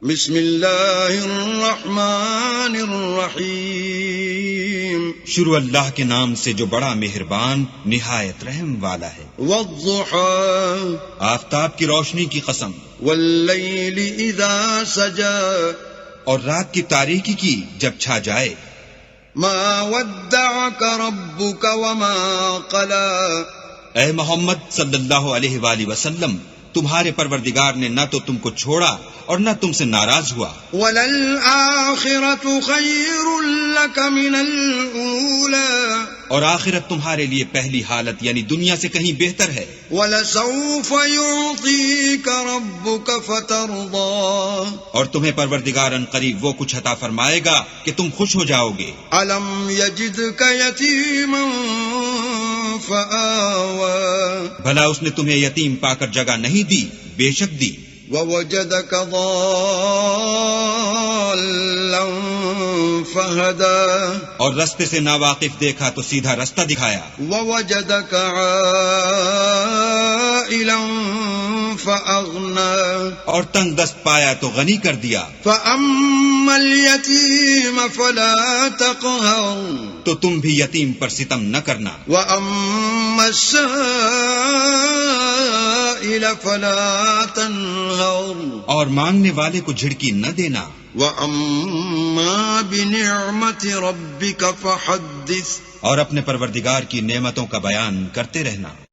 بسم اللہ الرحمن الرحیم، شروع اللہ کے نام سے جو بڑا مہربان نہایت رحم والا ہے۔ والضحى، آفتاب کی روشنی کی قسم، واللیل اذا سجا، اور رات کی تاریکی کی جب چھا جائے۔ ما ودعك ربك وما قلى، اے محمد صلی اللہ علیہ وآلہ وسلم، تمہارے پروردگار نے نہ تو تم کو چھوڑا اور نہ تم سے ناراض ہوا۔ وَلَلْآخِرَةُ خَيْرٌ لَكَ مِنَ الْأُولَى، اور آخرت تمہارے لیے پہلی حالت یعنی دنیا سے کہیں بہتر ہے۔ وَلَسَوْفَ يُعْطِيكَ رَبُّكَ فَتَرْضَىٰ، اور تمہیں پروردگار ان قریب وہ کچھ عطا فرمائے گا کہ تم خوش ہو جاؤ گے۔ أَلَمْ يَجِدْكَ يَتِيمًا فَآوَىٰ، بھلا اس نے تمہیں یتیم پا کر جگہ نہیں دی؟ بے شک دی۔ وَوَجَدَكَ ضَالًّا فَهَدَىٰ، اور رستے سے ناواقف دیکھا تو سیدھا رستہ دکھایا۔ وَوَجَدَكَ عَائِلًا فَأَغْنَىٰ، اور تنگ دست پایا تو غنی کر دیا۔ فَأَمَّا الْيَتِيمَ فَلَا تَقْهَرْ، تو تم بھی یتیم پر ستم نہ کرنا۔ وَأَمَّا السَّائِلَ فَلَا تَنْهَرْ، اور مانگنے والے کو جھڑکی نہ دینا۔ وَأَمَّا بِنِعْمَةِ رَبِّكَ فَحَدِّثْ، اور اپنے پروردگار کی نعمتوں کا بیان کرتے رہنا۔